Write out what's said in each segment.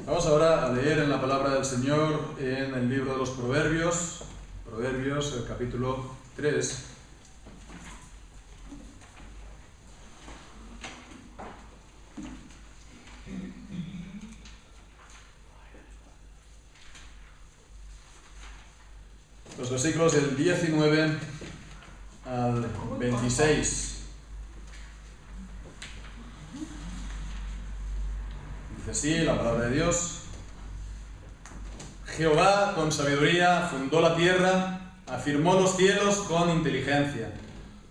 Vamos ahora a leer en la palabra del Señor en el libro de los Proverbios, el capítulo 3. Los versículos del 19 al 26. Dice así la palabra de Dios: Jehová con sabiduría fundó la tierra, afirmó los cielos con inteligencia.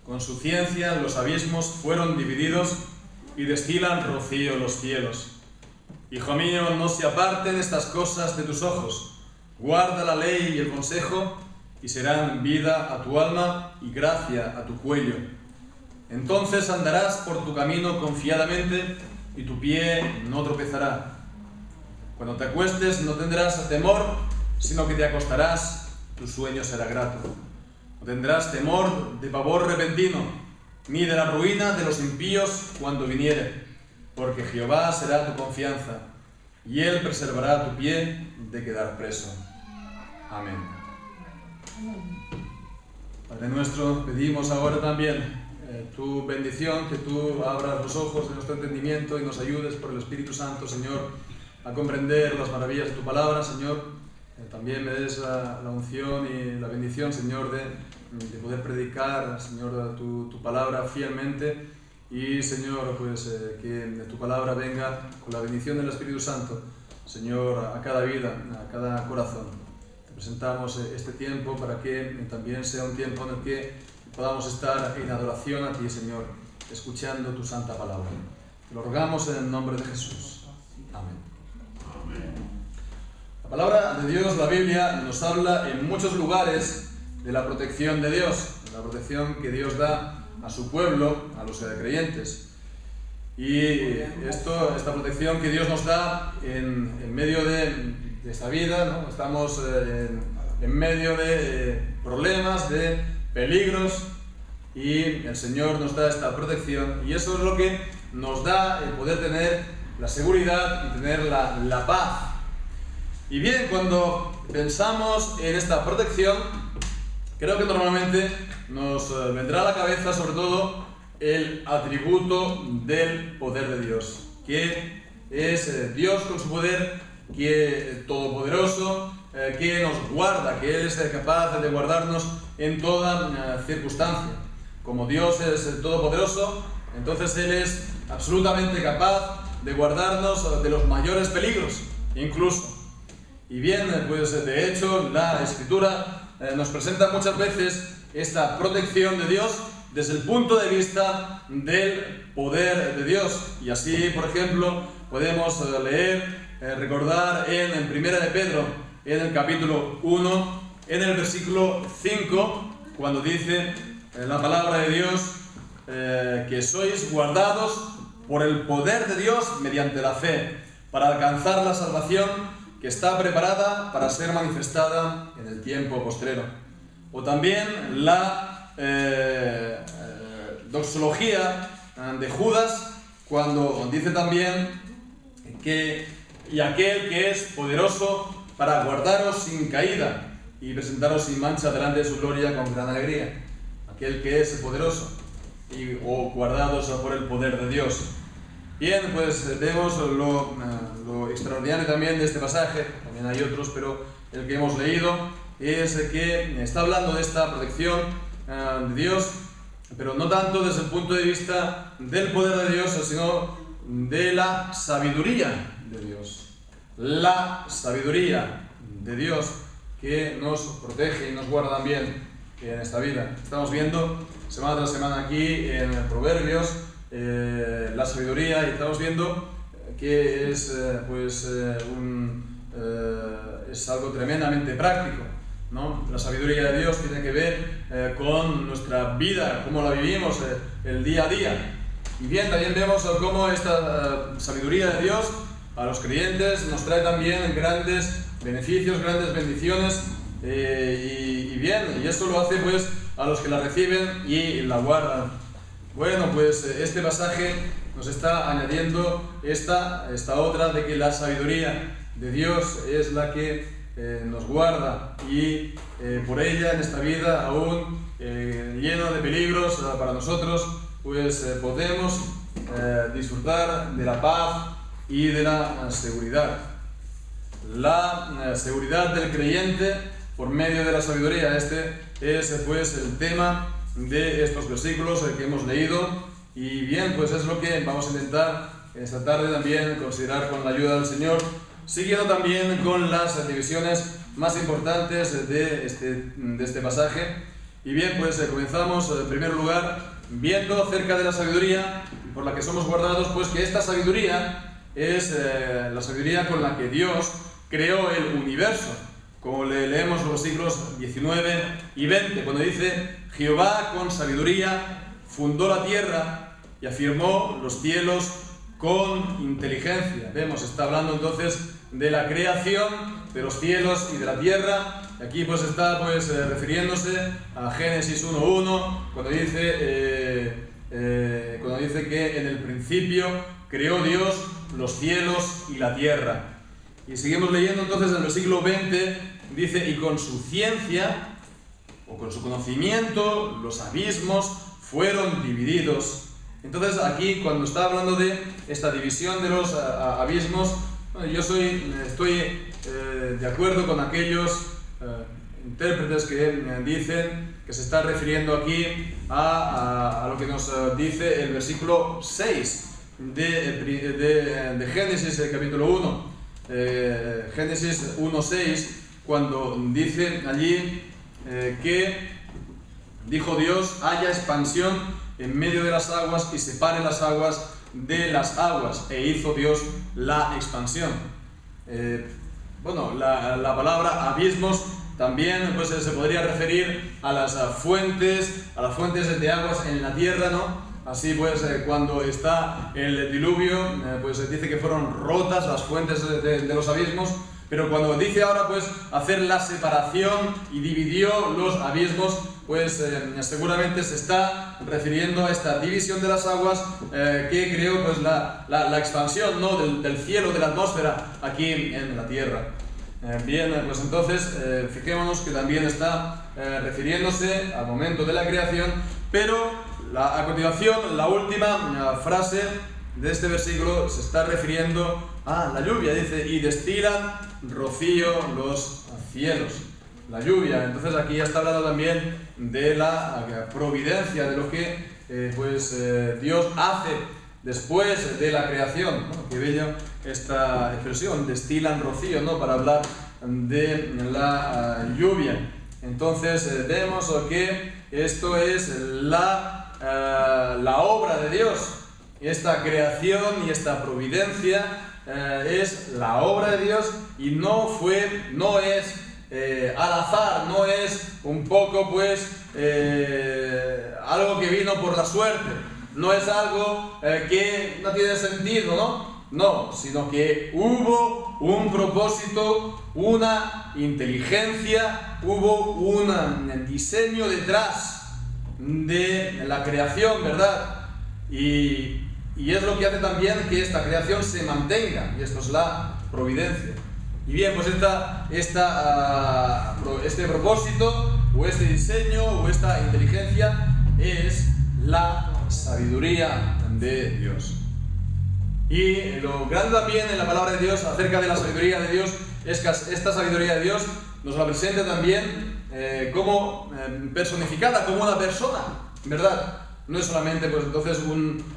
Con su ciencia los abismos fueron divididos y destilan rocío los cielos. Hijo mío, no se aparten estas cosas de tus ojos. Guarda la ley y el consejo, y serán vida a tu alma y gracia a tu cuello. Entonces andarás por tu camino confiadamente, y tu pie no tropezará. Cuando te acuestes no tendrás temor, sino que te acostarás, tu sueño será grato. No tendrás temor de pavor repentino, ni de la ruina de los impíos cuando viniere, porque Jehová será tu confianza, y Él preservará tu pie de quedar preso. Amén. Padre nuestro, pedimos ahora también tu bendición, que tú abras los ojos de nuestro entendimiento y nos ayudes por el Espíritu Santo, Señor, a comprender las maravillas de tu palabra, Señor. También me des la unción y la bendición, Señor, de poder predicar, Señor, tu palabra fielmente. Y, Señor, pues que tu palabra venga con la bendición del Espíritu Santo, Señor, a cada vida, a cada corazón. Te presentamos este tiempo para que también sea un tiempo en el que podamos estar en adoración a ti, Señor, escuchando tu santa palabra. Te lo rogamos en el nombre de Jesús. Amén. La palabra de Dios, la Biblia, nos habla en muchos lugares de la protección de Dios, de la protección que Dios da a su pueblo, a los creyentes. Y esta protección que Dios nos da en medio de esta vida, ¿no? Estamos en medio de problemas, de peligros, y el Señor nos da esta protección, y eso es lo que nos da el poder tener la seguridad y tener la paz. Y bien, cuando pensamos en esta protección, creo que normalmente nos vendrá a la cabeza sobre todo el atributo del poder de Dios, que es Dios con su poder, que es todopoderoso, que nos guarda, que Él es capaz de guardarnos en toda circunstancia. Como Dios es el todopoderoso, entonces Él es absolutamente capaz de guardarnos de los mayores peligros, incluso. Y bien, pues de hecho la Escritura nos presenta muchas veces esta protección de Dios desde el punto de vista del poder de Dios. Y así, por ejemplo, podemos leer, recordar en Primera de Pedro, en el capítulo 1, en el versículo 5, cuando dice la palabra de Dios que sois guardados por el poder de Dios mediante la fe, para alcanzar la salvación que está preparada para ser manifestada en el tiempo postrero. O también la doxología de Judas, cuando dice también que y aquel que es poderoso para guardaros sin caída y presentaros sin mancha delante de su gloria con gran alegría. Aquel que es poderoso o guardados por el poder de Dios. Bien, pues vemos lo extraordinario también de este pasaje. También hay otros, pero el que hemos leído es que está hablando de esta protección de Dios, pero no tanto desde el punto de vista del poder de Dios, sino de la sabiduría de Dios. La sabiduría de Dios que nos protege y nos guarda también en esta vida. Estamos viendo semana tras semana aquí en Proverbios la sabiduría, y estamos viendo que es es algo tremendamente práctico, ¿no? La sabiduría de Dios tiene que ver con nuestra vida, cómo la vivimos el día a día. Y bien, también vemos cómo esta sabiduría de Dios a los creyentes nos trae también grandes beneficios, grandes bendiciones, y esto lo hace pues a los que la reciben y la guardan. Bueno, pues este pasaje nos está añadiendo esta otra, de que la sabiduría de Dios es la que nos guarda, y por ella en esta vida aún lleno de peligros para nosotros, pues podemos disfrutar de la paz y de la seguridad. La seguridad del creyente por medio de la sabiduría. Este es pues el tema de estos versículos que hemos leído, y bien, pues es lo que vamos a intentar esta tarde también considerar con la ayuda del Señor, siguiendo también con las divisiones más importantes de este pasaje. Y bien, pues comenzamos en primer lugar viendo acerca de la sabiduría por la que somos guardados, pues que esta sabiduría es la sabiduría con la que Dios creó el universo, como leemos los versículos 19 y 20, cuando dice: Jehová con sabiduría fundó la tierra y afirmó los cielos con inteligencia. Vemos, está hablando entonces de la creación de los cielos y de la tierra. Aquí pues está refiriéndose a Génesis 1:1, cuando dice que en el principio creó Dios los cielos y la tierra. Y seguimos leyendo entonces en el versículo 20, dice: y con su ciencia o con su conocimiento los abismos fueron divididos. Entonces aquí, cuando está hablando de esta división de los abismos, yo estoy de acuerdo con aquellos intérpretes que dicen que se está refiriendo aquí a lo que nos dice el versículo 6 de Génesis, capítulo 1. Génesis 1:6, cuando dice allí que dijo Dios: haya expansión en medio de las aguas y separe las aguas de las aguas, e hizo Dios la expansión. La palabra abismos también pues se podría referir a las fuentes de aguas en la tierra, ¿no? Así pues, cuando está el diluvio, pues dice que fueron rotas las fuentes de los abismos, pero cuando dice ahora pues hacer la separación y dividió los abismos, pues seguramente se está refiriendo a esta división de las aguas que creó pues la expansión, ¿no?, del cielo, de la atmósfera aquí en la tierra. Bien, pues entonces fijémonos que también está refiriéndose al momento de la creación, pero a continuación, la última frase de este versículo se está refiriendo a la lluvia. Dice: y destilan rocío los cielos. La lluvia. Entonces aquí ya está hablando también de la providencia, de lo que Dios hace después de la creación, ¿no? Qué bello esta expresión, destilan rocío, ¿no?, para hablar de la lluvia. Entonces vemos que esto es la obra de Dios. Esta creación y esta providencia es la obra de Dios, y no es al azar, no es un poco algo que vino por la suerte, no es algo que no tiene sentido, no, sino que hubo un propósito, una inteligencia, hubo un diseño detrás de la creación, ¿verdad? Y es lo que hace también que esta creación se mantenga, y esto es la providencia. Y bien, pues este propósito, o este diseño, o esta inteligencia es la sabiduría de Dios. Y lo grande también en la palabra de Dios acerca de la sabiduría de Dios es que esta sabiduría de Dios nos la presenta también como personificada, como una persona, ¿verdad? No es solamente pues entonces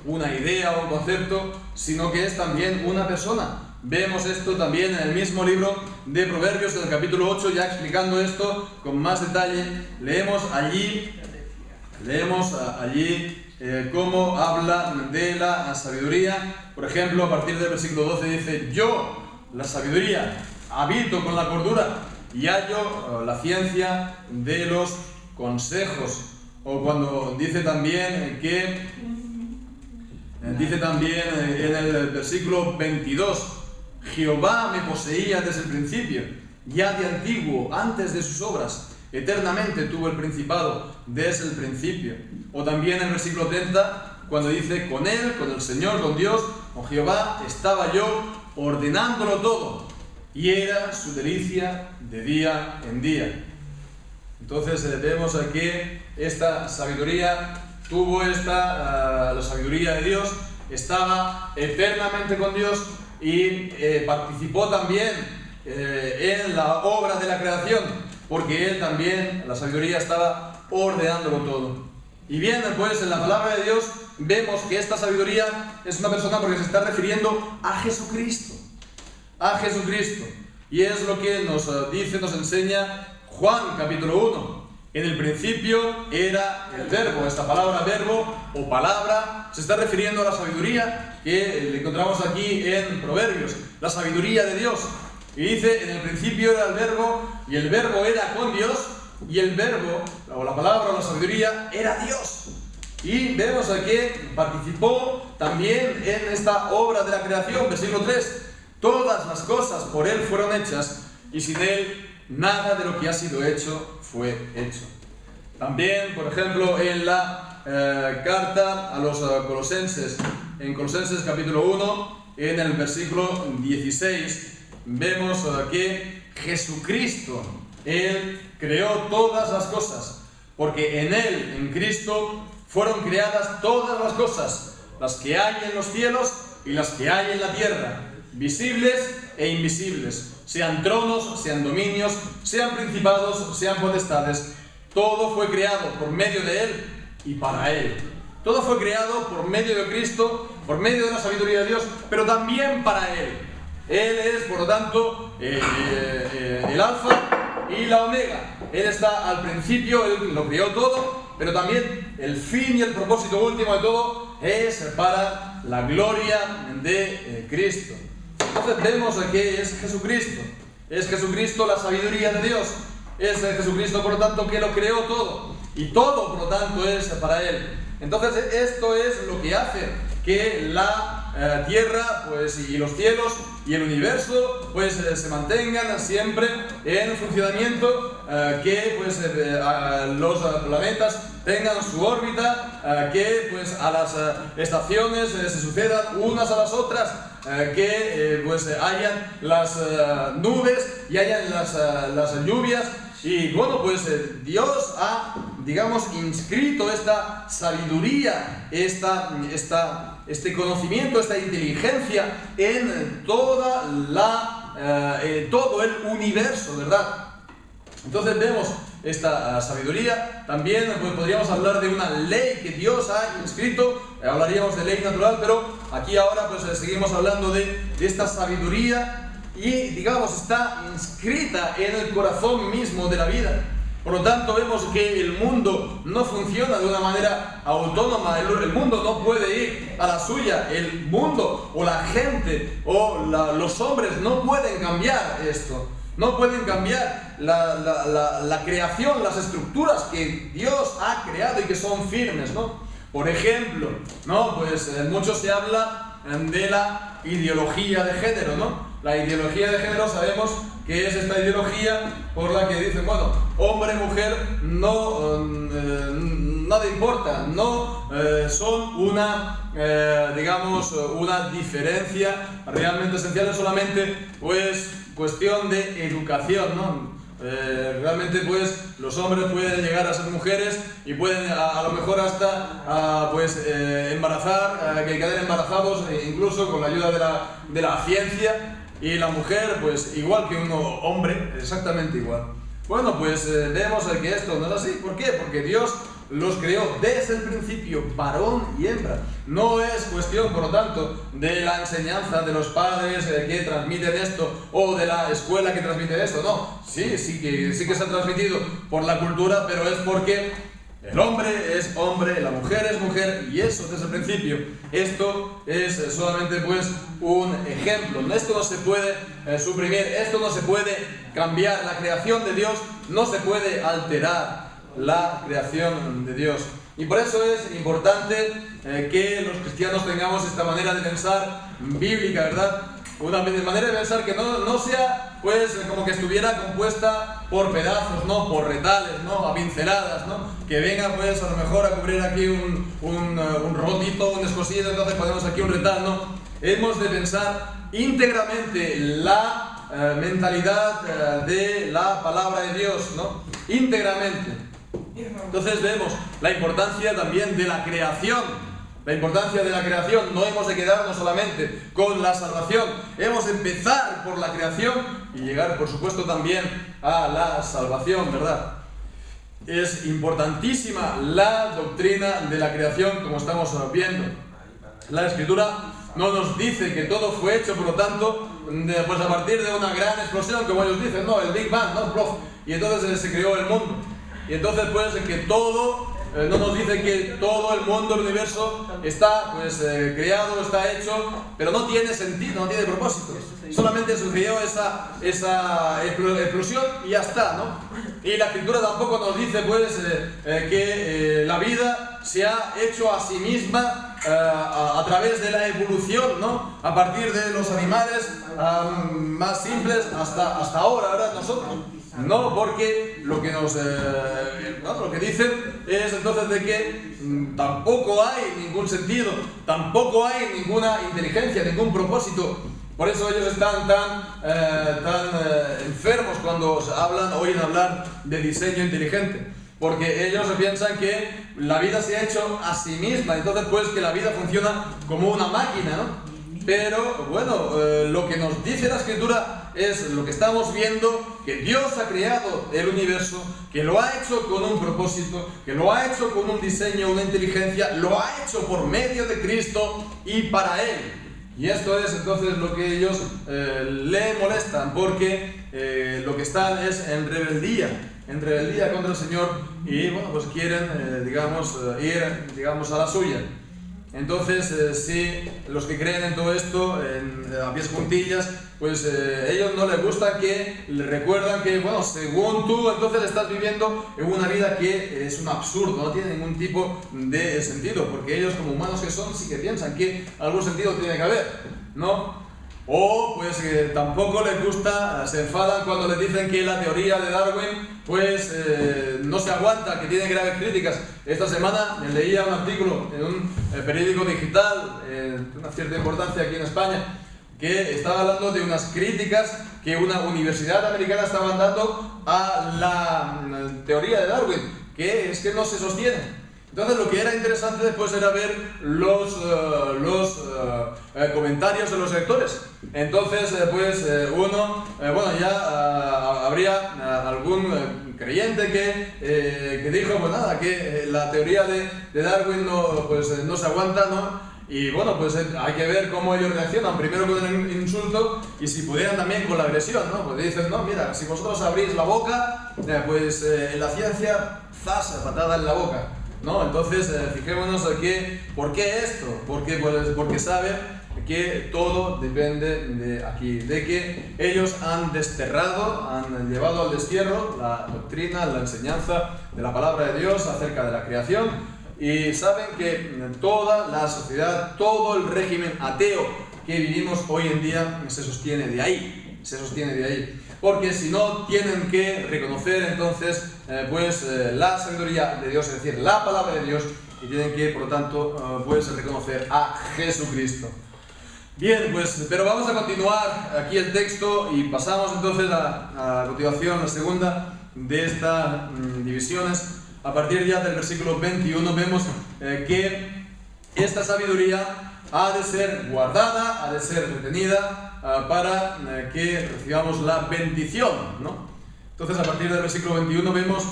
una idea o un concepto, sino que es también una persona. Vemos esto también en el mismo libro de Proverbios, en el capítulo 8, ya explicando esto con más detalle. Leemos allí cómo habla de la sabiduría. Por ejemplo, a partir del versículo 12 dice: yo, la sabiduría, habito con la cordura y hallo la ciencia de los consejos. O cuando dice también en el versículo 22: Jehová me poseía desde el principio, ya de antiguo, antes de sus obras, eternamente tuvo el principado desde el principio. O también en el versículo 30, cuando dice: con Él, con el Señor, con Dios, con Jehová, estaba yo ordenándolo todo, y era su delicia de día en día. Entonces vemos aquí esta sabiduría, la sabiduría de Dios, estaba eternamente con Dios y participó también en la obra de la creación, porque Él también, la sabiduría, estaba ordenándolo todo. Y bien, pues en la palabra de Dios vemos que esta sabiduría es una persona porque se está refiriendo a Jesucristo. A Jesucristo. Y es lo que nos dice, nos enseña Juan capítulo 1. En el principio era el verbo. Esta palabra verbo o palabra se está refiriendo a la sabiduría que le encontramos aquí en Proverbios. La sabiduría de Dios. Y dice: en el principio era el verbo, y el verbo era con Dios, y el verbo, o la palabra o la sabiduría, era Dios. Y vemos aquí que participó también en esta obra de la creación. Versículo 3: todas las cosas por Él fueron hechas, y sin Él nada de lo que ha sido hecho fue hecho. También, por ejemplo, en la carta a los Colosenses, en Colosenses capítulo 1, en el versículo 16, vemos que Jesucristo, Él creó todas las cosas, porque en Él, en Cristo, fueron creadas todas las cosas, las que hay en los cielos y las que hay en la tierra, visibles e invisibles, sean tronos, sean dominios, sean principados, sean potestades. Todo fue creado por medio de Él y para Él. Todo fue creado por medio de Cristo, por medio de la sabiduría de Dios, pero también para Él. Él es, por lo tanto, el alfa y la omega. Él está al principio, Él lo creó todo, pero también el fin y el propósito último de todo es para la gloria de Cristo. Entonces vemos que es Jesucristo la sabiduría de Dios, es Jesucristo, por lo tanto, que lo creó todo, y todo, por lo tanto, es para Él. Entonces esto es lo que hace que la tierra, pues, y los cielos y el universo, pues, se mantengan siempre en funcionamiento, que pues los planetas tengan su órbita, que pues a las estaciones se sucedan unas a las otras, que pues hayan las nubes y hayan las lluvias. Y bueno, pues Dios ha, digamos, inscrito esta sabiduría, este conocimiento, esta inteligencia en todo el universo, ¿verdad? Entonces vemos esta sabiduría. También pues, podríamos hablar de una ley que Dios ha inscrito. Hablaríamos de ley natural, pero aquí ahora pues seguimos hablando de esta sabiduría. Y digamos, está inscrita en el corazón mismo de la vida. Por lo tanto, vemos que el mundo no funciona de una manera autónoma. El mundo no puede ir a la suya. El mundo o la gente o los hombres no pueden cambiar esto. No pueden cambiar la creación, las estructuras que Dios ha creado y que son firmes, ¿no? Por ejemplo, ¿no? Pues mucho se habla de la ideología de género, ¿no? La ideología de género sabemos que es esta ideología por la que dicen, bueno, hombre, mujer, no, nada importa, no son digamos, una diferencia realmente esencial, es solamente pues cuestión de educación, ¿no? Realmente pues los hombres pueden llegar a ser mujeres y pueden a lo mejor hasta pues embarazar, que queden embarazados incluso con la ayuda de la ciencia, y la mujer pues igual que un hombre, exactamente igual. Bueno, pues vemos que esto no es así. ¿Por qué? Porque Dios los creó desde el principio, varón y hembra. No es cuestión, por lo tanto, de la enseñanza de los padres que transmiten esto, o de la escuela que transmite esto. No, sí que se ha transmitido por la cultura, pero es porque el hombre es hombre, la mujer es mujer, y eso desde el principio. Esto es solamente pues un ejemplo. Esto no se puede suprimir, esto no se puede cambiar. La creación de Dios no se puede alterar. La creación de Dios. Y por eso es importante que los cristianos tengamos esta manera de pensar bíblica, ¿verdad? Una manera de pensar que no sea pues como que estuviera compuesta por pedazos, ¿no? Por retales, ¿no? A pinceladas, ¿no? Que venga pues a lo mejor a cubrir aquí un rotito, un escosido, entonces ponemos aquí un retal, ¿no? Hemos de pensar íntegramente la mentalidad de la palabra de Dios, ¿no? Íntegramente. Entonces vemos la importancia también de la creación. La importancia de la creación. No hemos de quedarnos solamente con la salvación. Hemos de empezar por la creación y llegar, por supuesto, también a la salvación, ¿verdad? Es importantísima la doctrina de la creación, como estamos viendo. La Escritura no nos dice que todo fue hecho, por lo tanto, pues a partir de una gran explosión, como ellos dicen, no, el Big Bang, ¿no? Plof, y entonces se creó el mundo. Y entonces pues que todo, no nos dice que todo el mundo, el universo está pues creado, está hecho, pero no tiene sentido, no tiene propósito. Solamente sucedió esa explosión y ya está, ¿no? Y la Escritura tampoco nos dice pues que la vida se ha hecho a sí misma a través de la evolución, ¿no? A partir de los animales más simples hasta ahora, ¿verdad? Nosotros. No, porque lo que lo que dicen es entonces de que tampoco hay ningún sentido, tampoco hay ninguna inteligencia, ningún propósito. Por eso ellos están tan enfermos cuando oyen hablar de diseño inteligente. Porque ellos piensan que la vida se ha hecho a sí misma, entonces pues que la vida funciona como una máquina, ¿no? Pero bueno, lo que nos dice la Escritura es lo que estamos viendo, que Dios ha creado el universo, que lo ha hecho con un propósito, que lo ha hecho con un diseño, una inteligencia, lo ha hecho por medio de Cristo y para Él. Y esto es entonces lo que ellos le molestan, porque lo que están es en rebeldía contra el Señor y bueno, pues quieren, ir a la suya. Entonces, si los que creen en todo esto, a pies juntillas, pues ellos no les gusta que le recuerdan que, bueno, según tú, entonces estás viviendo una vida que es un absurdo, no tiene ningún tipo de sentido, porque ellos como humanos que son, sí que piensan que algún sentido tiene que haber, ¿no? O pues tampoco les gusta, se enfadan cuando les dicen que la teoría de Darwin pues no se aguanta, que tiene graves críticas. Esta semana leía un artículo en un periódico digital de una cierta importancia aquí en España que estaba hablando de unas críticas que una universidad americana estaba dando a la teoría de Darwin, que es que no se sostiene. Entonces lo que era interesante después era ver los comentarios de los lectores. Entonces habría algún creyente que dijo pues nada, que la teoría de Darwin no se aguanta, ¿no? Y bueno, pues hay que ver cómo ellos reaccionan, primero con el insulto y si pudieran también con la agresión, ¿no? Pues dicen, no, mira, si vosotros abrís la boca, pues en la ciencia, zas, patada en la boca. ¿No? Entonces, fijémonos aquí, ¿por qué esto? Porque saben que todo depende de que ellos han desterrado, han llevado al destierro la doctrina, la enseñanza de la palabra de Dios acerca de la creación y saben que toda la sociedad, todo el régimen ateo que vivimos hoy en día se sostiene de ahí. Porque si no, tienen que reconocer entonces la sabiduría de Dios, es decir, la palabra de Dios, y tienen que, por lo tanto, reconocer a Jesucristo. Bien, pero vamos a continuar aquí el texto y pasamos entonces a continuación, la segunda de estas divisiones. A partir ya del versículo 21 vemos que esta sabiduría ha de ser guardada, ha de ser retenida para que recibamos la bendición, ¿no? Entonces a partir del versículo 21 vemos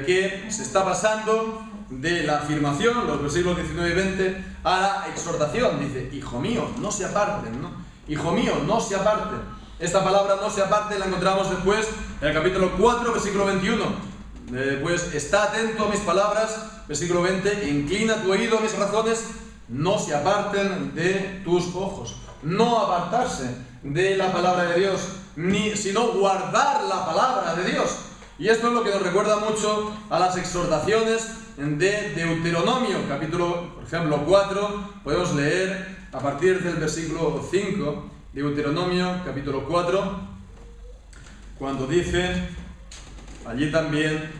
que se está pasando de la afirmación, los versículos 19 y 20, a la exhortación. Dice, hijo mío, no se aparten, ¿no? Hijo mío, no se aparten. Esta palabra no se aparte la encontramos después en el capítulo 4, versículo 21. Pues está atento a mis palabras, versículo 20, inclina tu oído a mis razones, no se aparten de tus ojos. No apartarse de la palabra de Dios, sino guardar la palabra de Dios. Y esto es lo que nos recuerda mucho a las exhortaciones de Deuteronomio, capítulo, por ejemplo, 4. Podemos leer a partir del versículo 5, Deuteronomio, capítulo 4, cuando dice: allí también: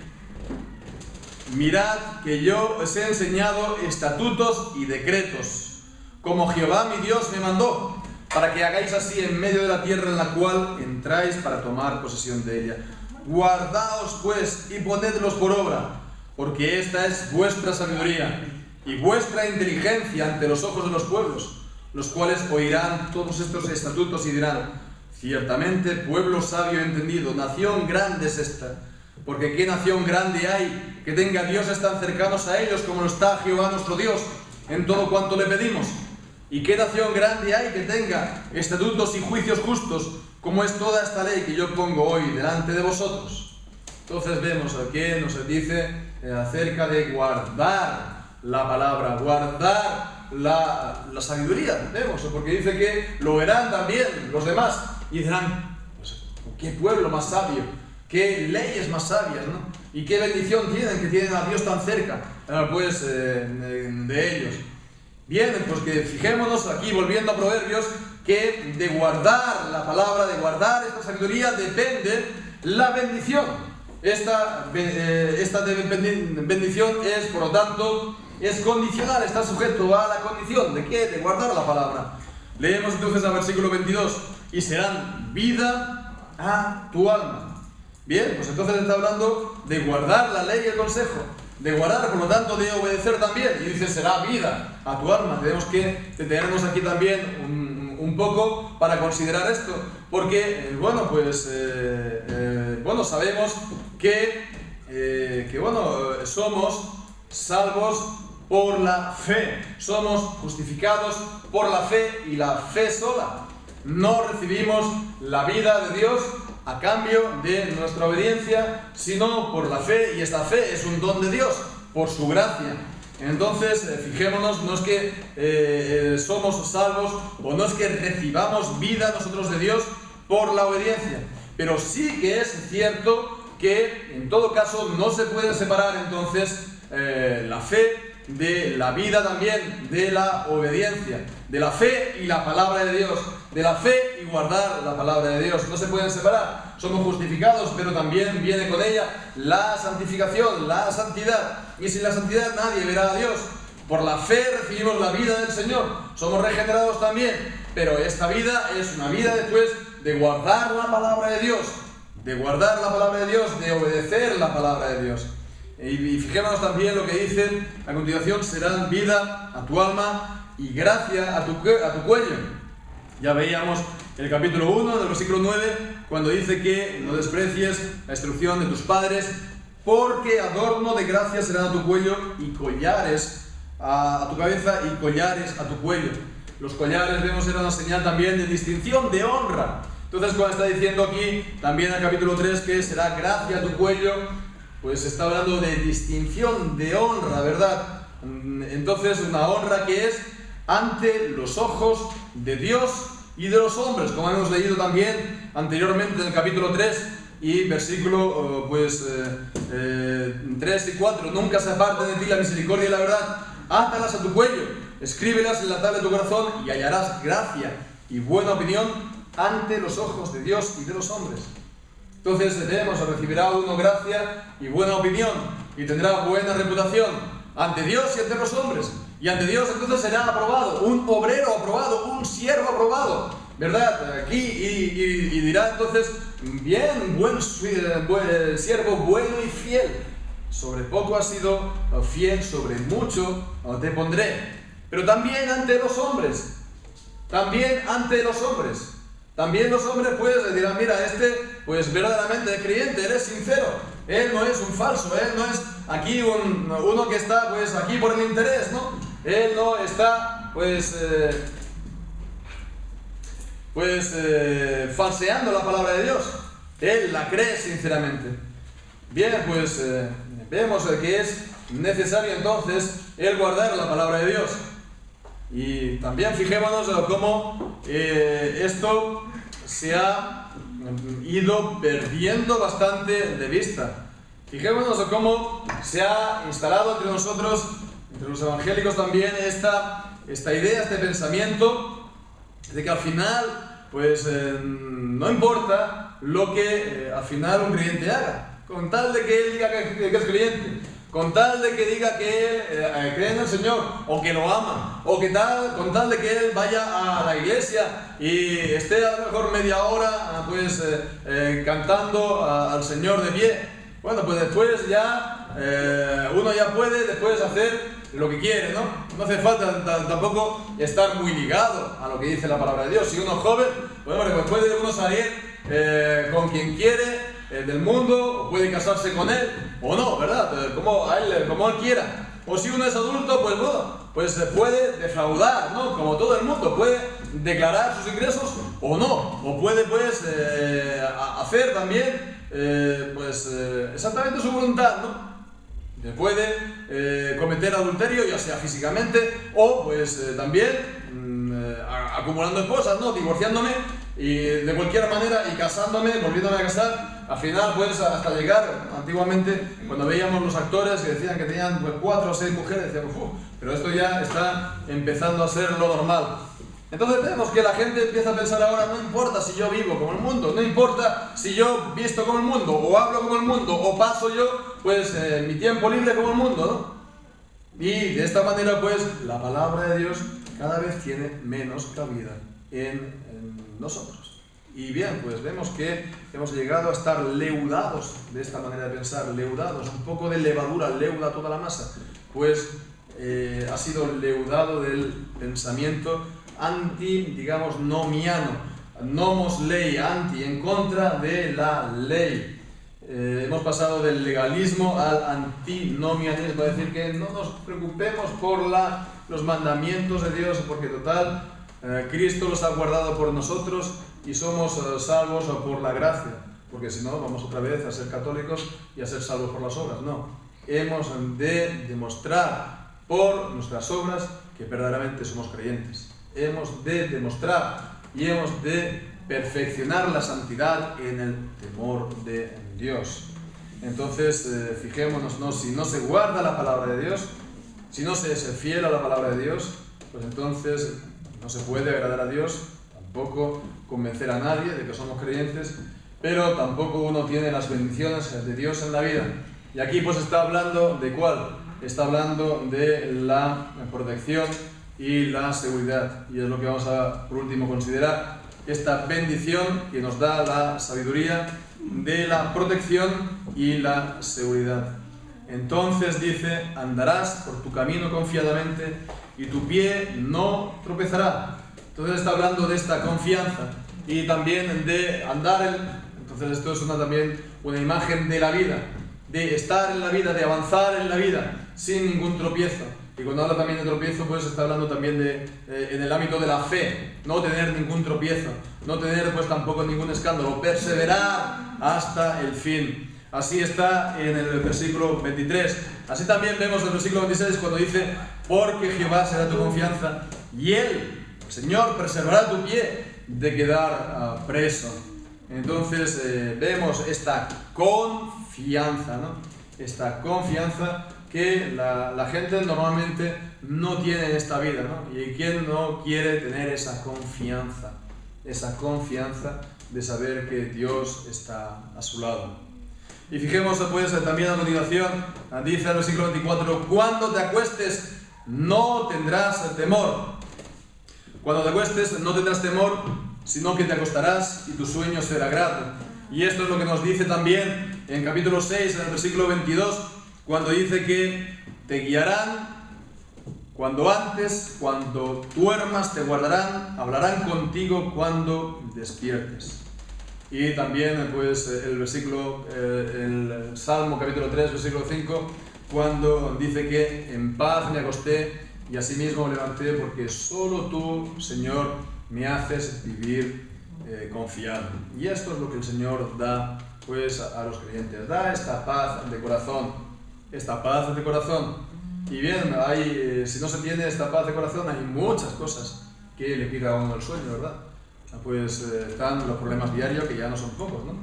mirad que yo os he enseñado estatutos y decretos, como Jehová mi Dios me mandó, para que hagáis así en medio de la tierra en la cual entráis para tomar posesión de ella. Guardaos pues y ponedlos por obra, porque esta es vuestra sabiduría y vuestra inteligencia ante los ojos de los pueblos, los cuales oirán todos estos estatutos y dirán: ciertamente pueblo sabio y entendido, nación grande es esta. Porque ¿qué nación grande hay que tenga dioses tan cercanos a ellos como lo está Jehová nuestro Dios en todo cuanto le pedimos? ¿Y qué nación grande hay que tenga estatutos y juicios justos como es toda esta ley que yo pongo hoy delante de vosotros? Entonces vemos aquí nos dice acerca de guardar la palabra, guardar la sabiduría, vemos, porque dice que lo verán también los demás y dirán: pues, ¿qué pueblo más sabio? ¿Qué leyes más sabias, ¿no? Y qué bendición tienen, que tienen a Dios tan cerca, de ellos. Bien, pues que fijémonos aquí, volviendo a Proverbios, que de guardar la palabra, de guardar esta sabiduría, depende la bendición. Esta bendición es, por lo tanto, es condicional, está sujeto a la condición ¿de qué? De guardar la palabra. Leemos entonces al versículo 22: y serán vida a tu alma. Bien, pues entonces está hablando de guardar la ley y el consejo, de guardar, por lo tanto, de obedecer también. Y dice: será vida a tu alma. Tenemos que detenernos aquí también un poco para considerar esto, porque, sabemos que somos salvos por la fe, somos justificados por la fe y la fe sola. No recibimos la vida de Dios a cambio de nuestra obediencia, sino por la fe, y esta fe es un don de Dios, por su gracia. Entonces, fijémonos, no es que somos salvos o no es que recibamos vida nosotros de Dios por la obediencia, pero sí que es cierto que en todo caso no se puede separar entonces la fe de la vida también, de la obediencia, de la fe y la palabra de Dios, de la fe y guardar la palabra de Dios. No se pueden separar. Somos justificados, pero también viene con ella la santificación, la santidad. Y sin la santidad nadie verá a Dios. Por la fe recibimos la vida del Señor. Somos regenerados también, pero esta vida es una vida después de guardar la palabra de Dios, de guardar la palabra de Dios, de obedecer la palabra de Dios. Y fijémonos también lo que dice a continuación: serán vida a tu alma y gracia a tu cuello. Ya veíamos el capítulo 1, del versículo 9, cuando dice que no desprecies la instrucción de tus padres, porque adorno de gracia serán a tu cuello y collares a tu cabeza y collares a tu cuello. Los collares, vemos, era una señal también de distinción, de honra. Entonces, cuando está diciendo aquí también en el capítulo 3 que será gracia a tu cuello, pues está hablando de distinción, de honra, ¿verdad? Entonces, una honra que es ante los ojos de Dios y de los hombres, como hemos leído también anteriormente en el capítulo 3 y versículo 3 y 4. Nunca se aparte de ti la misericordia y la verdad, átalas a tu cuello, escríbelas en la tabla de tu corazón y hallarás gracia y buena opinión ante los ojos de Dios y de los hombres. Entonces recibirá uno gracia y buena opinión y tendrá buena reputación ante Dios y ante los hombres. Y ante Dios entonces será aprobado, un obrero aprobado, un siervo aprobado, ¿verdad? Aquí y dirá entonces: bien, buen siervo, bueno y fiel. Sobre poco has sido fiel, sobre mucho te pondré. Pero también ante los hombres, También los hombres pues dirán: mira, pues verdaderamente es creyente, él es sincero, él no es un falso, él no es aquí uno que está pues aquí por el interés, ¿no? Él no está falseando la palabra de Dios, él la cree sinceramente. Bien, pues vemos que es necesario entonces el guardar la palabra de Dios. Y también fijémonos cómo esto se ha ido perdiendo bastante de vista. Fijémonos cómo se ha instalado entre nosotros, entre los evangélicos también, esta idea, este pensamiento de que al final, pues no importa lo que al final un creyente haga. con tal de que él diga que es creyente, con tal de que diga que él cree en el Señor, o que lo ama, o con tal de que él vaya a la iglesia y esté a lo mejor media hora cantando al Señor de pie. Bueno, pues después ya uno ya puede después hacer lo que quiere, ¿no? No hace falta tampoco estar muy ligado a lo que dice la palabra de Dios. Si uno es joven, bueno, pues puede uno salir con quien quiere del mundo, o puede casarse con él, o no, ¿verdad? Como él quiera. O si uno es adulto, pues bueno, pues puede defraudar, ¿no? Como todo el mundo, puede declarar sus ingresos o no, o puede pues hacer también exactamente su voluntad, ¿no? Puede cometer adulterio, ya sea físicamente o pues también acumulando esposas, ¿no? Divorciándome y de cualquier manera y casándome, volviéndome a casar, al final pues hasta llegar, antiguamente cuando veíamos los actores que decían que tenían pues 4 o 6 mujeres, decíamos, pero esto ya está empezando a ser lo normal. Entonces vemos que la gente empieza a pensar ahora, no importa si yo vivo como el mundo, no importa si yo visto como el mundo, o hablo como el mundo, o paso yo pues mi tiempo libre como el mundo, ¿no? Y de esta manera pues la palabra de Dios cada vez tiene menos cabida en nosotros. Y bien, pues vemos que hemos llegado a estar leudados de esta manera de pensar, leudados, un poco de levadura leuda toda la masa, pues ha sido leudado del pensamiento digamos, nomiano, nomos ley, en contra de la ley. Hemos pasado del legalismo al antinomianismo, es decir, que no nos preocupemos por los mandamientos de Dios, porque total, Cristo los ha guardado por nosotros y somos salvos por la gracia, porque si no, vamos otra vez a ser católicos y a ser salvos por las obras. No, hemos de demostrar por nuestras obras que verdaderamente somos creyentes. Hemos de demostrar y hemos de perfeccionar la santidad en el temor de Dios. Entonces, fijémonos, ¿no? Si no se guarda la palabra de Dios, si no se es fiel a la palabra de Dios, pues entonces no se puede agradar a Dios, tampoco convencer a nadie de que somos creyentes, pero tampoco uno tiene las bendiciones de Dios en la vida. Y aquí pues está hablando de ¿cuál? Está hablando de la protección y la seguridad, y es lo que vamos a por último considerar, esta bendición que nos da la sabiduría de la protección y la seguridad. Entonces dice, andarás por tu camino confiadamente y tu pie no tropezará. Entonces está hablando de esta confianza y también de andar entonces esto es también una imagen de la vida, de estar en la vida, de avanzar en la vida sin ningún tropiezo. Y cuando habla también de tropiezo, pues está hablando también en el ámbito de la fe, no tener ningún tropiezo, no tener pues tampoco ningún escándalo, perseverar hasta el fin. Así está en el versículo 23. Así también vemos en el versículo 26 cuando dice, porque Jehová será tu confianza y Él, el Señor, preservará tu pie de quedar preso. Entonces vemos esta confianza, ¿no? Esta confianza que la gente normalmente no tiene en esta vida, ¿no? Y ¿quién no quiere tener esa confianza de saber que Dios está a su lado? Y fijemos pues también a continuación, dice el versículo 24, cuando te acuestes no tendrás temor. Cuando te acuestes no tendrás temor, sino que te acostarás y tu sueño será grato. Y esto es lo que nos dice también en capítulo 6, en el versículo 22, cuando dice que te guiarán cuando duermas te guardarán, hablarán contigo cuando despiertes. Y también pues el versículo, el Salmo capítulo 3, versículo 5, cuando dice que en paz me acosté y asimismo me levanté porque solo tú, Señor, me haces vivir confiado. Y esto es lo que el Señor da pues a los creyentes, da esta paz de corazón. Esta paz de corazón. Y bien, si no se tiene esta paz de corazón, hay muchas cosas que le quita a uno el sueño, ¿verdad? Pues están los problemas diarios, que ya no son pocos, ¿no?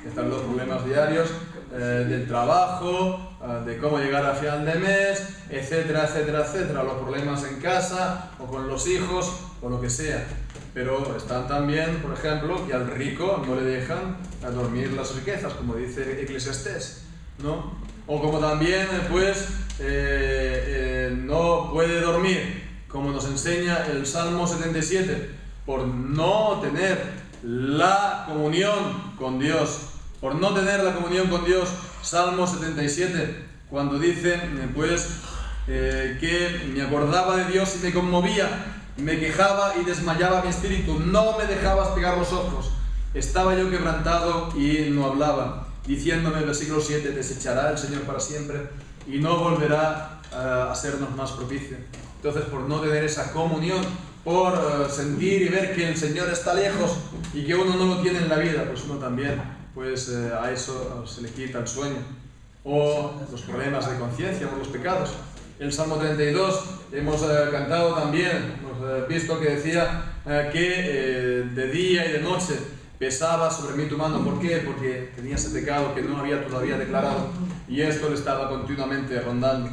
Están los problemas diarios del trabajo, de cómo llegar a final de mes, etcétera, etcétera, etcétera. Los problemas en casa, o con los hijos, o lo que sea. pero están también, por ejemplo, que al rico no le dejan dormir las riquezas, como dice Eclesiastés, ¿no? O como también, pues, no puede dormir, como nos enseña el Salmo 77, por no tener la comunión con Dios, por no tener la comunión con Dios. Salmo 77, cuando dice, pues, que me acordaba de Dios y me conmovía, me quejaba y desmayaba mi espíritu, no me dejabas pegar los ojos, estaba yo quebrantado y no hablaba, diciéndome, versículo 7, desechará el Señor para siempre y no volverá a sernos más propicio. Entonces, por no tener esa comunión, por sentir y ver que el Señor está lejos y que uno no lo tiene en la vida, pues uno también, pues a eso se le quita el sueño. O los problemas de conciencia por los pecados. El Salmo 32 hemos cantado también, hemos visto que decía que de día y de noche pesaba sobre mí tu mano. ¿Por qué? Porque tenía ese pecado que no había todavía declarado y esto le estaba continuamente rondando.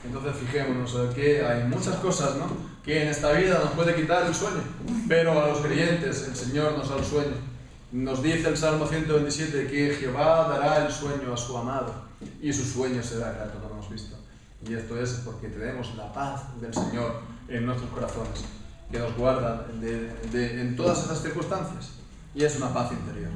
Entonces fijémonos que hay muchas cosas, ¿no?, que en esta vida nos puede quitar el sueño, pero a los creyentes el Señor nos da el sueño. Nos dice el Salmo 127 que Jehová dará el sueño a su amado y su sueño será grato, como hemos visto. Y esto es porque tenemos la paz del Señor en nuestros corazones, que nos guarda en todas esas circunstancias. Y es una paz interior.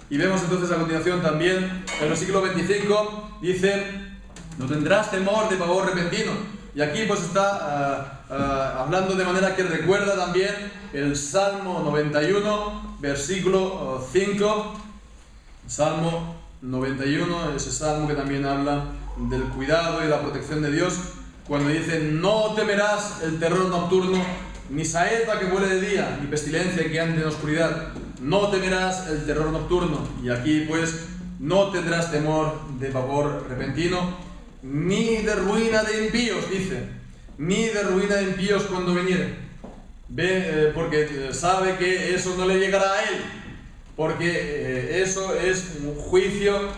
Y vemos entonces a continuación también, el versículo 25, dice, no tendrás temor de pavor repentino. Y aquí pues está hablando de manera que recuerda también el Salmo 91, versículo 5. Salmo 91, ese salmo que también habla del cuidado y la protección de Dios, cuando dice, no temerás el terror nocturno, ni saeta que vuele de día, ni pestilencia que ande en oscuridad. No temerás el terror nocturno. Y aquí pues no tendrás temor de pavor repentino, ni de ruina de impíos, dice, ni de ruina de impíos cuando viniere. Porque sabe que eso no le llegará a él, porque eso es un juicio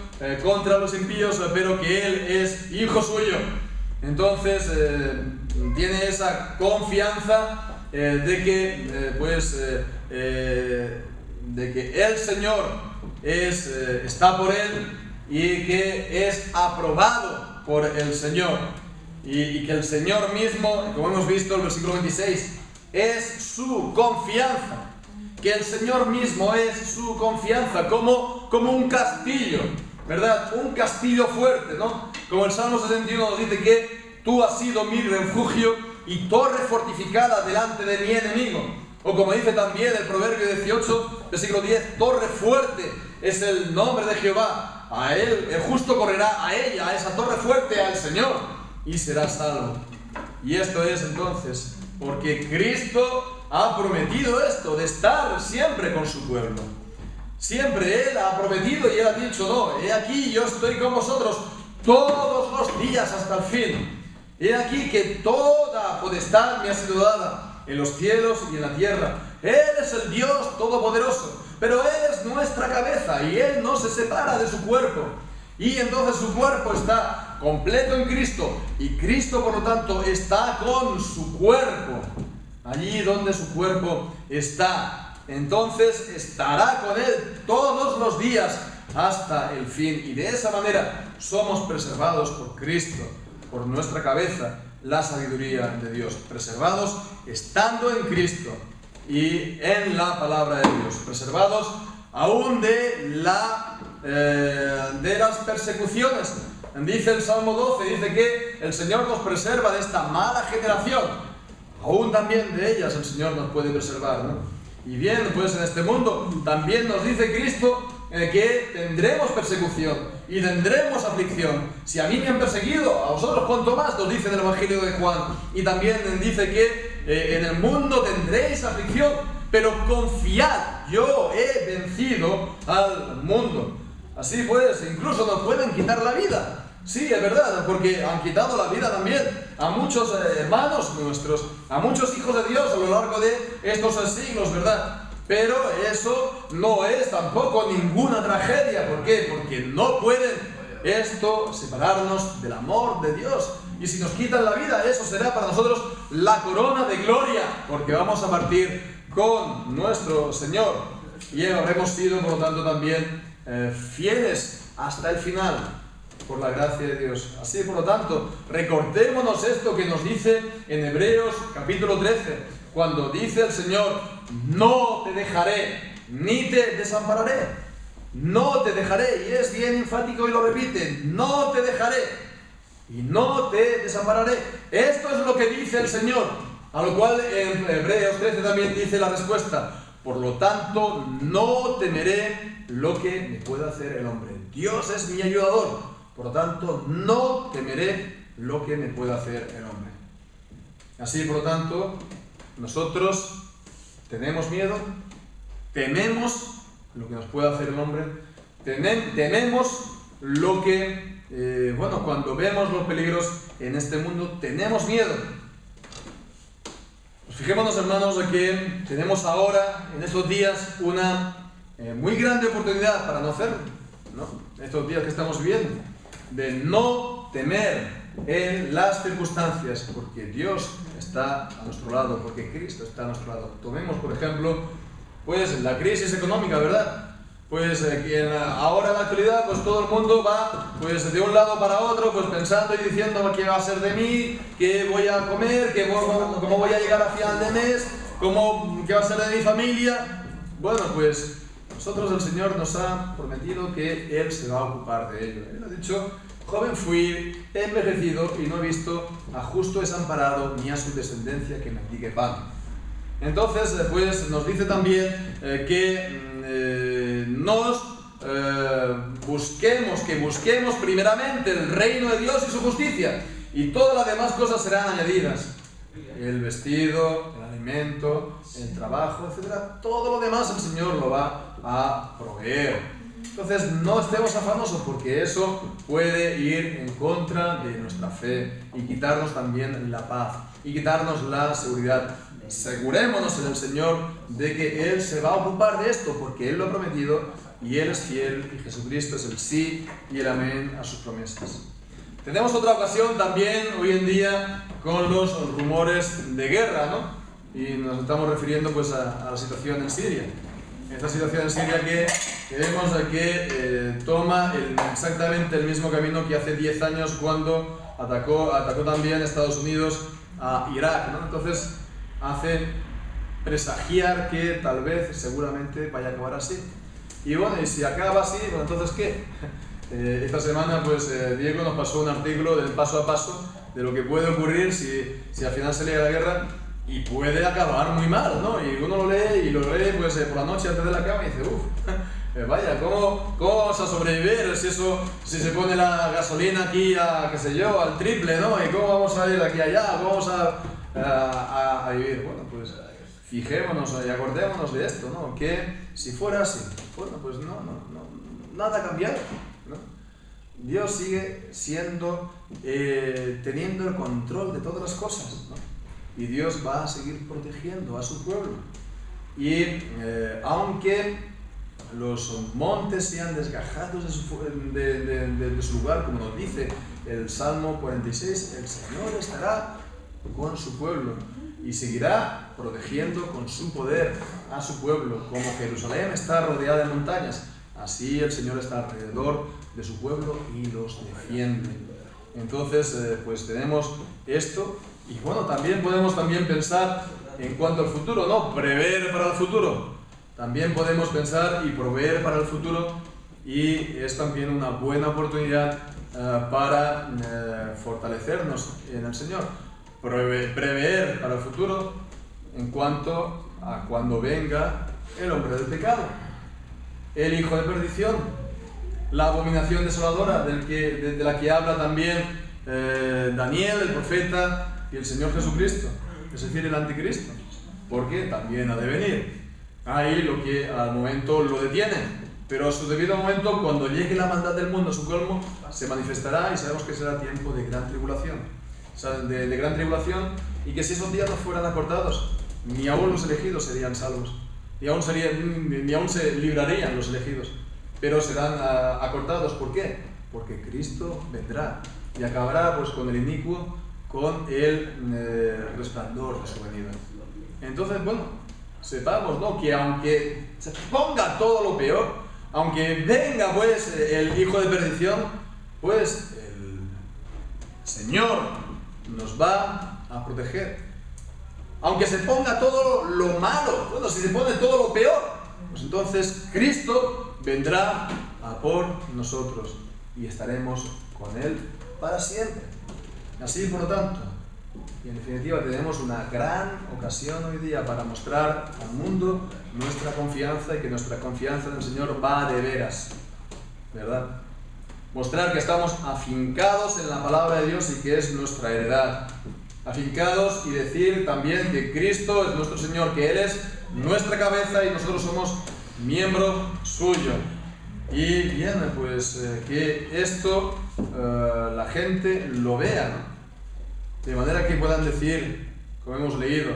contra los impíos, pero que él es hijo suyo. Entonces tiene esa confianza de que de que el Señor está por él y que es aprobado por el Señor, y que el Señor mismo, como hemos visto el versículo 26, es su confianza, que el Señor mismo es su confianza, como un castillo, ¿verdad? Un castillo fuerte, ¿no? Como el Salmo 61 nos dice que tú has sido mi refugio y torre fortificada delante de mi enemigo. O como dice también el Proverbio 18, versículo 10, torre fuerte es el nombre de Jehová. A él, el justo correrá a ella, a esa torre fuerte, al Señor, y será salvo. Y esto es entonces porque Cristo ha prometido esto, de estar siempre con su pueblo. Siempre Él ha prometido y Él ha dicho, no, he aquí yo estoy con vosotros todos los días hasta el fin. He aquí que toda potestad me ha sido dada en los cielos y en la tierra. Él es el Dios todopoderoso, pero Él es nuestra cabeza y Él no se separa de su cuerpo. Y entonces su cuerpo está completo en Cristo y Cristo, por lo tanto, está con su cuerpo. Allí donde su cuerpo está, entonces estará con Él todos los días hasta el fin. Y de esa manera somos preservados por Cristo, por nuestra cabeza, la sabiduría de Dios. Preservados estando en Cristo y en la palabra de Dios. Preservados aún de las persecuciones. Dice el Salmo 12, dice que el Señor nos preserva de esta mala generación. Aún también de ellas el Señor nos puede preservar, ¿no? Y bien, pues en este mundo también nos dice Cristo que tendremos persecución y tendremos aflicción. Si a mí me han perseguido, a vosotros cuanto más, nos dice en el Evangelio de Juan. Y también dice que en el mundo tendréis aflicción, pero confiad, yo he vencido al mundo. Así pues, incluso nos pueden quitar la vida. Sí, es verdad, porque han quitado la vida también a muchos hermanos nuestros, a muchos hijos de Dios a lo largo de estos siglos, ¿verdad? Pero eso no es tampoco ninguna tragedia. ¿Por qué? Porque no pueden esto separarnos del amor de Dios. Y si nos quitan la vida, eso será para nosotros la corona de gloria, porque vamos a partir con nuestro Señor y habremos sido, por lo tanto, también fieles hasta el final, por la gracia de Dios. Así, por lo tanto, recordémonos esto que nos dice en Hebreos capítulo 13, cuando dice el Señor: no te dejaré, ni te desampararé. No te dejaré, y es bien enfático y lo repite: no te dejaré y no te desampararé. Esto es lo que dice el Señor, a lo cual en Hebreos 13 también dice la respuesta: por lo tanto, no temeré lo que me pueda hacer el hombre. Dios es mi ayudador, por lo tanto, no temeré lo que me pueda hacer el hombre. Así, por lo tanto, nosotros tenemos miedo, tememos lo que nos puede hacer el hombre, tememos lo que, cuando vemos los peligros en este mundo, tenemos miedo. Pues fijémonos, hermanos, de que tenemos ahora, en estos días, una muy grande oportunidad para no hacerlo, ¿no? Estos días que estamos viviendo, de no temer en las circunstancias, porque Dios está a nuestro lado, porque Cristo está a nuestro lado. Tomemos, por ejemplo, pues la crisis económica, ¿verdad? Pues ahora en la actualidad, pues todo el mundo va pues de un lado para otro, pues pensando y diciendo qué va a ser de mí, qué voy a comer, cómo voy a llegar a final de mes, qué va a ser de mi familia. Bueno, pues nosotros, el Señor nos ha prometido que Él se va a ocupar de ello. Él ha dicho: joven fui, he envejecido y no he visto a justo desamparado ni a su descendencia que mendigue pan. Entonces, pues nos dice también que busquemos primeramente el reino de Dios y su justicia, y todas las demás cosas serán añadidas: el vestido, el alimento, el trabajo, etc. Todo lo demás el Señor lo va a proveer. Entonces, no estemos afanosos, porque eso puede ir en contra de nuestra fe y quitarnos también la paz y quitarnos la seguridad. Asegurémonos en el Señor de que Él se va a ocupar de esto, porque Él lo ha prometido y Él es fiel, y Jesucristo es el sí y el amén a sus promesas. Tenemos otra ocasión también hoy en día con los rumores de guerra, ¿no? Y nos estamos refiriendo pues a la situación en Siria. Esta situación en Siria que vemos que toma exactamente el mismo camino que hace 10 años cuando atacó también Estados Unidos a Irak, ¿no? Entonces hace presagiar que tal vez, seguramente, vaya a acabar así. Y bueno, y si acaba así, bueno, entonces ¿qué? Esta semana pues Diego nos pasó un artículo del paso a paso de lo que puede ocurrir si al final se lía la guerra, y puede acabar muy mal, ¿no? Y uno lo lee pues por la noche antes de la cama y dice: vaya, ¿cómo vamos a sobrevivir si se pone la gasolina aquí al triple, ¿no? ¿Y cómo vamos a ir de aquí a allá? ¿Cómo vamos a vivir? Bueno, pues fijémonos y acordémonos de esto, ¿no? Que si fuera así, bueno, pues nada ha cambiado, ¿no? Dios sigue teniendo el control de todas las cosas, ¿no? Y Dios va a seguir protegiendo a su pueblo. Y aunque los montes sean desgajados de su lugar, como nos dice el Salmo 46, el Señor estará con su pueblo y seguirá protegiendo con su poder a su pueblo. Como Jerusalén está rodeada de montañas, así el Señor está alrededor de su pueblo y los defiende. Entonces, pues tenemos esto. Y bueno, también podemos pensar en cuanto al futuro, ¿no? Prever para el futuro. También podemos pensar y proveer para el futuro, y es también una buena oportunidad para fortalecernos en el Señor. Prever para el futuro en cuanto a cuando venga el hombre del pecado, el hijo de perdición, la abominación desoladora de la que habla también Daniel, el profeta, y el Señor Jesucristo, es decir, el anticristo, porque también ha de venir. Ahí lo que al momento lo detiene, pero a su debido momento, cuando llegue la maldad del mundo a su colmo, se manifestará, y sabemos que será tiempo de gran tribulación. O sea, de gran tribulación, y que si esos días no fueran acortados, ni aún los elegidos serían salvos, ni aún se librarían los elegidos, pero serán acortados. ¿Por qué? Porque Cristo vendrá y acabará pues con el inicuo, con el resplandor de su venida. Entonces, bueno, sepamos, ¿no?, que aunque se ponga todo lo peor, aunque venga pues el hijo de perdición, pues el Señor nos va a proteger. Aunque se ponga todo lo malo, bueno, si se pone todo lo peor, pues entonces Cristo vendrá a por nosotros y estaremos con Él para siempre. Así, por lo tanto, y en definitiva, tenemos una gran ocasión hoy día para mostrar al mundo nuestra confianza, y que nuestra confianza en el Señor va de veras, ¿verdad? Mostrar que estamos afincados en la palabra de Dios y que es nuestra heredad. Afincados y decir también que Cristo es nuestro Señor, que Él es nuestra cabeza y nosotros somos miembro suyo. Y bien, pues que esto la gente lo vea, ¿no? De manera que puedan decir, como hemos leído,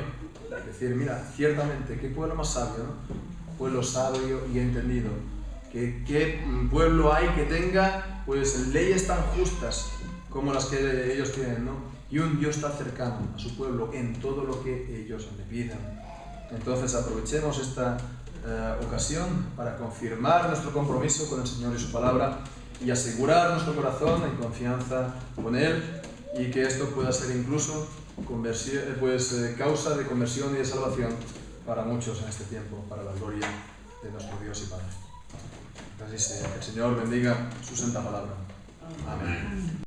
decir, mira, ciertamente, qué pueblo más sabio, ¿no? Pueblo sabio y entendido. ¿Qué pueblo hay que tenga pues leyes tan justas como las que ellos tienen, ¿no? Y un Dios tan cercano a su pueblo en todo lo que ellos le pidan. Entonces aprovechemos esta ocasión para confirmar nuestro compromiso con el Señor y su palabra y asegurar nuestro corazón en confianza con Él, y que esto pueda ser incluso causa de conversión y de salvación para muchos en este tiempo, para la gloria de nuestro Dios y Padre. Así sea, que el Señor bendiga su santa palabra. Amén.